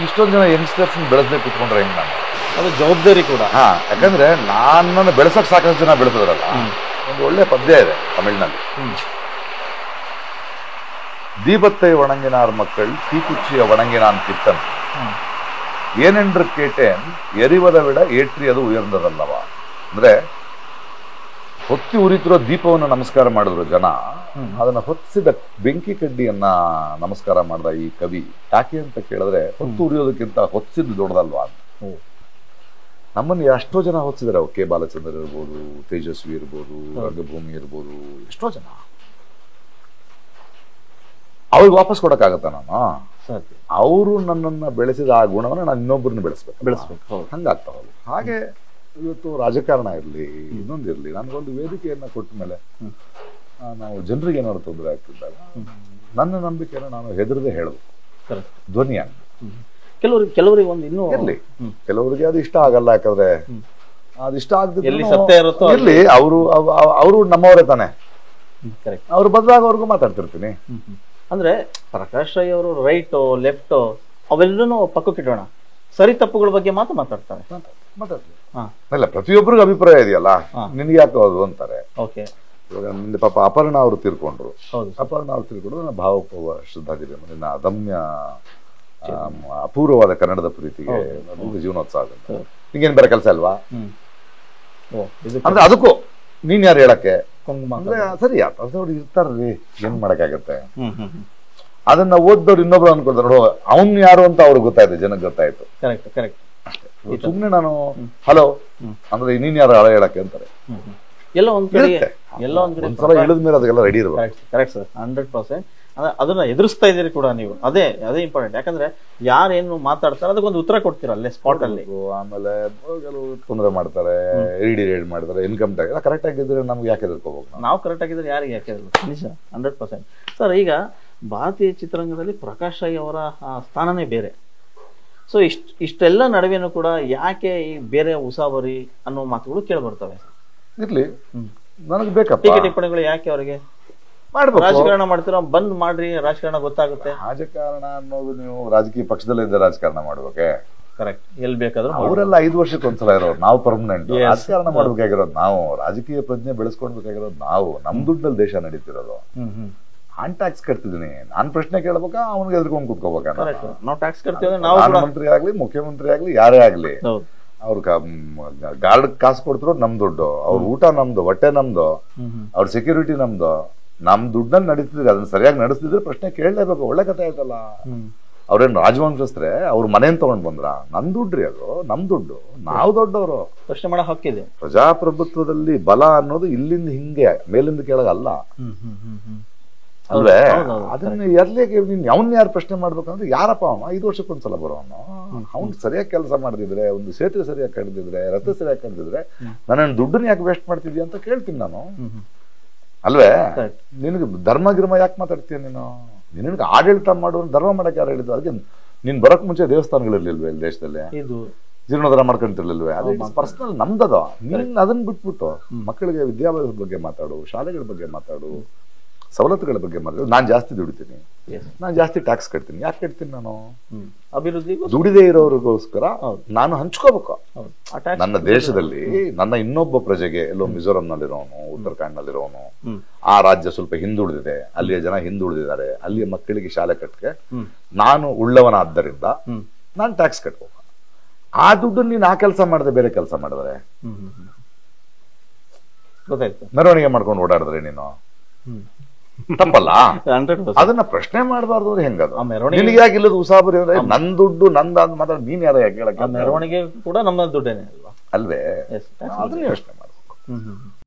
ಇಷ್ಟೊಂದು ಜನ ಯಂಗ್ಸ್ಟರ್ಸ್ ಬೆಳೆಸ್ಬೇಕು ಕುತ್ಕೊಂಡ್ರೆ ಹೆಂಗ್? ನಾನು ಅದು ಜವಾಬ್ದಾರಿ ಕೂಡ. ಯಾಕಂದ್ರೆ ನನ್ನನ್ನು ಬೆಳೆಸಕ್ ಸಾಕಷ್ಟು ಜನ ಬೆಳೆಸಿದ್ರಲ್ಲ. ಒಂದು ಒಳ್ಳೆ ಪದ್ಯ ಇದೆ ತಮಿಳಿನಲ್ಲಿ, ದೀಪತ್ತೈ ಒಣಂಗಿನಾರ್ ಮಕ್ಕಳು ತೀಕುಚ್ಚಿಯ ಒಣಂಗಿನಾನ್ ಕಿತ್ತನ್ ಏನೆಂಡ್ರು ಕೇಟೇನ್ ಎರಿವದ ವಿಡ ಏಟ್ರಿ ಅದು ಉಯರ್ந்தದಲ್ಲವ. ಅಂದ್ರೆ ಹೊತ್ತಿ ಉರಿತಿರೋ ದೀಪವನ್ನು ನಮಸ್ಕಾರ ಮಾಡಿದ್ರು ಜನ, ಅದನ್ನ ಹೊತ್ತಿಸಿದ ಬೆಂಕಿ ಕಡ್ಡಿಯನ್ನ ನಮಸ್ಕಾರ ಮಾಡಿದ ಈ ಕವಿ. ಯಾಕೆ ಅಂತ ಕೇಳಿದ್ರೆ, ಹೊತ್ತು ಉರಿಯೋದಕ್ಕಿಂತ ಹೊತ್ತಿಸಿದ್ದು ದೊಡ್ಡದಲ್ವಾ ಅಂತ. ನಮ್ಮನ್ನು ಎಷ್ಟೋ ಜನ ಹೊತ್ತಿಸಿದಾರೆ. ಕೆ ಬಾಲಚಂದ್ರ ಇರ್ಬೋದು, ತೇಜಸ್ವಿ ಇರ್ಬೋದು, ರಂಗಭೂಮಿ ಇರ್ಬೋದು, ಎಷ್ಟೋ ಜನ. ಅವ್ರಿಗೆ ವಾಪಸ್ ಕೊಡಕ್ಕಾಗತ್ತ? ನಾನು ಅವರು ನನ್ನನ್ನ ಬೆಳೆಸಿದ ಆ ಗುಣವನ್ನ ನಾನು ಇನ್ನೊಬ್ಬರನ್ನ ಬೆಳೆಸ್ಬೇಕು, ಹಂಗಾಗ್ತಾವ. ಹಾಗೆ ಇವತ್ತು ರಾಜಕಾರಣ ಇರ್ಲಿ, ಇನ್ನೊಂದಿರ್ಲಿ, ನನ್ಗೊಂದು ವೇದಿಕೆಯನ್ನ ಕೊಟ್ಟ ಮೇಲೆ ನಾವು ಜನರಿಗೆ ಏನಾದ್ರು ತೊಂದರೆ ಆಗ್ತಿದ್ದಾಗ ನನ್ನ ನಂಬಿಕೆಯನ್ನು ನಾನು ಹೆದರದೆ ಹೇಳಬೇಕು, ಧ್ವನಿಯಾಗಿ. ಕೆಲವರಿಗೆ ಒಂದು ಇನ್ನೂ ಇರ್ಲಿ, ಕೆಲವರಿಗೆ ಅದು ಇಷ್ಟ ಆಗಲ್ಲ, ಯಾಕಂದ್ರೆ ಅದು ಇಷ್ಟ ಎಲ್ಲಿ ಸತ್ಯ ಇರುತ್ತೋ ಇರ್ಲಿ, ಅವರು ನಮ್ಮವರೇ ತಾನೆ, ಅವ್ರು ಬದಲಾಗೋವರೆಗೂ ಮಾತಾಡ್ತಿರ್ತೀನಿ. ಅಂದ್ರೆ ಪ್ರಕಾಶ್ ರಾಯ್ ಅವರು ರೈಟು ಲೆಫ್ಟು ಅವೆಲ್ಲೂ ಪಕ್ಕಕ್ಕಿಡೋಣ, ಸರಿ ತಪ್ಪುಗಳ ಬಗ್ಗೆ ಮಾತ್ರ ಮಾತಾಡ್ತಾರೆ. ಮಾತಾಡ್ತೀವಿ. ಹಾ, ಇಲ್ಲ, ಪ್ರತಿಯೊಬ್ಬರಿಗೂ ಅಭಿಪ್ರಾಯ ಇದೆಯಲ್ಲ, ಹಾ. ನಿನ್ಗೆ ಯಾಕೆ ಅದು ಅಂತಾರೆ. ಓಕೆ, ಇವಾಗ ನಿನ್ನೆ ಪಾಪ ಅಪರ್ಣ ಅವರು ತೀರ್ಕೊಂಡ್ರು. ಹೌದು. ಅಪರ್ಣ ಅವರು ತೀರ್ಕೊಂಡ್ರು, ನನ್ನ ಭಾವಪೂರ್ವ ಶ್ರದ್ಧಾಂಜಲಿ. ನಿನ್ನ ಅದಮ್ಯ ಅಪೂರ್ವವಾದ ಕನ್ನಡದ ಪ್ರೀತಿಗೆ ಒಂದು ಜೀವನೋತ್ಸವ ಆಗುತ್ತೆ. ನಿಂಗೇನ್ ಬೇರೆ ಕೆಲಸ ಅಲ್ವಾ? ಓ, ಇದು ಅಂದ್ರೆ ಅದಕ್ಕೂ ನೀನ್ ಯಾರು ಹೇಳಕ್ಕೆ ಕುಂಕುಮ. ಅಂದ್ರೆ ಸರಿ, ಅವ್ರು ಇರ್ತಾರ್ರಿ, ಏನ್ ಮಾಡಕ್ಕಾಗತ್ತೆ. ಹ್ಮ್ ಹ್ಮ್ ಹ್ಮ್ ಅದನ್ನ ಓದ್ದವ್ರು ಇನ್ನೊಬ್ರು ಅನ್ಕೊಳ್ತಾರೆ, ನೋಡು ಅವ್ನ್ ಯಾರು ಅಂತ ಅವ್ರಿಗೆ ಗೊತ್ತಾಯ್ತು, ಜನಕ್ಕೆ ಗೊತ್ತಾಯ್ತು. Correct correct. ಸುಮ್ನೆ ನಾನು ಹಲೋ ಅಂದ್ರೆ ನೀನ್ ಯಾರು ಹಳ ಹೇಳಕ್ಕೆ ಅಂತಾರೆ. ಎಲ್ಲ ಒಂದ್ ಕಡೆ ಒಂದ್ಸಲ ಇಳಿದ್ಮೇಲೆ ಅದಕ್ಕೆಲ್ಲ ರೆಡಿ ಇರ್ಬೇಕು. Correct sir, 100%. ಅದನ್ನ ಎದುರಿಸ್ತಾ ಇದೀರಿ ಕೂಡ ನೀವು, ಅದೇ ಇಂಪಾರ್ಟೆಂಟ್. ಯಾಕಂದ್ರೆ ಯಾರೇನು ಮಾತಾಡ್ತಾರೆ ಅದಕ್ಕೊಂದು ಉತ್ತರ ಕೊಡ್ತೀರ ಅಲ್ಲೇ ಸ್ಪಾಟ್ ಅಲ್ಲಿ. ಆಮೇಲೆ ಕೆಲವು ತೊಂದರೆ ಮಾಡ್ತಾರೆ, ಇಡಿ ರೇಡ್ ಮಾಡ್ತಾರೆ, ಇನ್ಕಮ್ ಟ್ಯಾಕ್ಸ್ ಎಲ್ಲ ಕರೆಕ್ಟ್ ಆಗಿದ್ರೆ ನಮ್ಗೆ ಯಾಕೆ ಎದುರ್ಕೋಬೇಕು? ನಾವು ಕರೆಕ್ಟ್ ಆಗಿದ್ರೆ ಯಾರಿಗೆ ಯಾಕೆ ನಿಜ, 100%. ಸರ್, ಈಗ ಭಾರತೀಯ ಚಿತ್ರರಂಗದಲ್ಲಿ ಪ್ರಕಾಶ್ ರೈ ಅವರ ಸ್ಥಾನನೇ ಬೇರೆ. ಸೊ ಇಷ್ಟೆಲ್ಲ ನಡುವೆನೂ ಕೂಡ ಯಾಕೆ ಈ ಬೇರೆ ಉಸಾಬರಿ ಅನ್ನೋ ಮಾತುಗಳು ಕೇಳಿ ಬರ್ತವೆ. ಇರ್ಲಿ, ನನಗೆ ಬೇಕಪ್ಪ ಟೀಕೆ ಟಿಪ್ಪಣಿಗಳು ಯಾಕೆ ಅವರಿಗೆ? ಮಾಡ್ಬೇಕು. ರಾಜಕಾರಣ ಮಾಡ್ತೀರಾ, ಬಂದ್ ಮಾಡ್ರಿ, ರಾಜಕಾರಣ ಗೊತ್ತಾಗುತ್ತೆ. ರಾಜಕಾರಣ ಅನ್ನೋದು ನೀವು ರಾಜಕೀಯ ಪಕ್ಷದಲ್ಲಿದ್ದ ರಾಜಕಾರಣ ಮಾಡ್ಬೇಕೆ? ಕರೆಕ್ಟ್, ಎಲ್ಲಿ ಬೇಕಾದ್ರೂ ಅವರೆಲ್ಲ 5 ವರ್ಷಕ್ಕೆ ಒಂದ್ಸಲ ಇರೋರು, ನಾವು ಪರ್ಮನೆಂಟ್. ರಾಜಕಾರಣ ಮಾಡ್ಬೇಕಾಗಿರೋದು ನಾವು, ರಾಜಕೀಯ ಪ್ರಜ್ಞೆ ಬೆಳೆಸ್ಕೊಳ್ಬೇಕಾಗಿರೋದು ನಾವು. ನಮ್ ದುಡ್ಡಲ್ಲಿ ದೇಶ ನಡೀತಿರೋದು. ನಾನ್ ಟ್ಯಾಕ್ಸ್ ಕಟ್ತಿದ್ದೀನಿ, ನಾನ್ ಪ್ರಶ್ನೆ ಕೇಳ್ಬೇಕಾ, ಅವ್ನಿಗೆ ಎದ್ಕೊಂಡ್ ಕೂತ್ಕೋಬೇಕಾ? ನಾವು ಟ್ಯಾಕ್ಸ್ ಕಟ್ತೀವಿ, ನಾವು ಪ್ರಧಾನಮಂತ್ರಿ ಆಗ್ಲಿ, ಮುಖ್ಯಮಂತ್ರಿ ಆಗ್ಲಿ, ಯಾರೇ ಆಗ್ಲಿ, ಅವ್ರ ಗಾರ್ಡ್ ಕಾಸು ಕೊಡ್ತಿರೋ ನಮ್ ದುಡ್ಡು, ಅವ್ರ ಊಟ ನಮ್ದು, ಹೊಟ್ಟೆ ನಮ್ದು, ಅವ್ರ ಸೆಕ್ಯೂರಿಟಿ ನಮ್ದು. ನಮ್ ದುಡ್ಡಲ್ಲಿ ನಡೀತಿದ್ರೆ ಅದನ್ನ ಸರಿಯಾಗಿ ನಡೆಸ್ತಿದ್ರೆ ಪ್ರಶ್ನೆ ಕೇಳಲೇಬೇಕು. ಒಳ್ಳೆ ಕಥೆ ಆಯ್ತಲ್ಲ. ಅವ್ರೇನ್ ರಾಜವಂಶಸ್ತ್ರೆ ಅವ್ರ ಮನೇನ್ ತಗೊಂಡ್ ಬಂದ್ರ? ನಮ್ ದುಡ್ಡ್ರಿ, ಅದು ನಮ್ ದುಡ್ಡು, ನಾವು ದೊಡ್ಡವರು, ಪ್ರಶ್ನೆ ಮಾಡೋ ಹಕ್ಕಿದೆ. ಪ್ರಜಾಪ್ರಭುತ್ವದಲ್ಲಿ ಬಲ ಅನ್ನೋದು ಇಲ್ಲಿಂದ ಹಿಂಗೆ ಮೇಲಿಂದ ಕೆಳಗಲ್ಲ ಅಲ್ವೇ? ಅದನ್ನ ಎರ್ಲಿಕ್ಕೆ ನೀನ್ ಅವನ್ ಯಾರು ಪ್ರಶ್ನೆ ಮಾಡ್ಬೇಕಂದ್ರೆ, ಯಾರಪ್ಪ ಅವನು 5 ವರ್ಷಕ್ಕೊಂದ್ಸಲ ಬರೋನು, ಅವ್ನು ಸರಿಯಾಗಿ ಕೆಲಸ ಮಾಡ್ತಿದ್ರೆ, ಒಂದು ಸೇತುವೆ ಸರಿಯಾಗಿ ಕಡ್ದಿದ್ರೆ, ರಥ ಸರಿಯಾಗಿ ಕಡ್ದಿದ್ರೆ, ನನ್ನ ದುಡ್ಡನ್ನ ಯಾಕೆ ವೇಸ್ಟ್ ಮಾಡ್ತಿದ್ಯಾ ಅಂತ ಕೇಳ್ತೀನಿ ನಾನು, ಅಲ್ವೇ? ನಿನಗೆ ಧರ್ಮ ಗಿರ್ಮ ಯಾಕೆ ಮಾತಾಡ್ತೀಯ ನೀನು? ನಿನಗೆ ಆಡಳಿತ ಮಾಡುವ ಧರ್ಮ ಮಾಡಕ್ಕೆ ಯಾರು ಹೇಳಿದ್ರು? ಅದಕ್ಕೆ ನೀನ್ ಬರಕ್ ಮುಂಚೆ ದೇವಸ್ಥಾನಗಳಿರ್ಲಿಲ್ವೇ ಇಲ್ಲಿ ದೇಶದಲ್ಲಿ? ಜೀರ್ಣೋದ್ಧಾರ ಮಾಡ್ಕೊಂತಿರ್ಲಿಲ್ವೇ? ಅದು ಪರ್ಸನಲ್ ನಮ್ದದ. ನೀನ್ ಅದನ್ನ ಬಿಟ್ಬಿಟ್ಟು ಮಕ್ಕಳಿಗೆ ವಿದ್ಯಾಭ್ಯಾಸದ ಬಗ್ಗೆ ಮಾತಾಡು, ಶಾಲೆಗಳ ಬಗ್ಗೆ ಮಾತಾಡು, ಸವಲತ್ತುಗಳ ಬಗ್ಗೆ ಮಾತಾಡು. ನಾನ್ ಜಾಸ್ತಿ ದುಡಿತೀನಿ, ನಾನ್ ಜಾಸ್ತಿ ಟ್ಯಾಕ್ಸ್ ಕಟ್ತೀನಿ. ಯಾಕೆ ಕಟ್ತೀನಿ ನಾನು? ಅಭಿವೃದ್ಧಿ ದುಡಿದೇ ಇರೋರಿಗೋಸ್ಕರ ನಾನು ಹಂಚ್ಕೋಬೇಕು. ನನ್ನ ದೇಶದಲ್ಲಿ ನನ್ನ ಇನ್ನೊಬ್ಬ ಪ್ರಜೆಗೆ, ಎಲ್ಲೋ ಮಿಜೋರಾಂ ನಲ್ಲಿರೋನು, ಉತ್ತರಾಖಂಡ್ ನಲ್ಲಿರೋನು, ಆ ರಾಜ್ಯ ಸ್ವಲ್ಪ ಹಿಂದುಳಿದಿದೆ, ಅಲ್ಲಿಯ ಜನ ಹಿಂದುಳಿದಿದ್ದಾರೆ, ಅಲ್ಲಿಯ ಮಕ್ಕಳಿಗೆ ಶಾಲೆ ಕಟ್ಟಕ್ಕೆ ನಾನು ಉಳ್ಳವನಾದ್ದರಿಂದ ನಾನು ಟ್ಯಾಕ್ಸ್ ಕಟ್ಬೇಕು. ಆ ದುಡ್ಡು ನೀನ್ ಆ ಕೆಲಸ ಮಾಡದೆ ಬೇರೆ ಕೆಲಸ ಮಾಡಿದ್ರೆ, ಗೊತ್ತಾಯ್ತು, ಮೆರವಣಿಗೆ ಮಾಡ್ಕೊಂಡು ಓಡಾಡಿದ್ರೆ ನೀನು ತಪ್ಪಲ್ಲ. ಅದನ್ನ ಪ್ರಶ್ನೆ ಮಾಡಬಾರ್ದು ಅಂದ್ರೆ ಹೆಂಗದು? ನಿನಗೆ ಯಾಕೆ ಇಲ್ಲದ ಉಸಾಬರಿ ಅಂದ್ರೆ ನನ್ ದುಡ್ಡು ನಂದ ಅಂತ ಮಾತ್ರ ನೀನ್ ಯಾರ ಯಾಕೆ ಹೇಳಕ್ಕೆ? ಮೆರವಣಿಗೆ ಕೂಡ ನಮ್ಮ ದುಡ್ಡೇನೆ ಅಲ್ವಾ? ಅಲ್ವೇ? ಅದನ್ನ ಯೋಚನೆ ಮಾಡ್ಬೇಕು.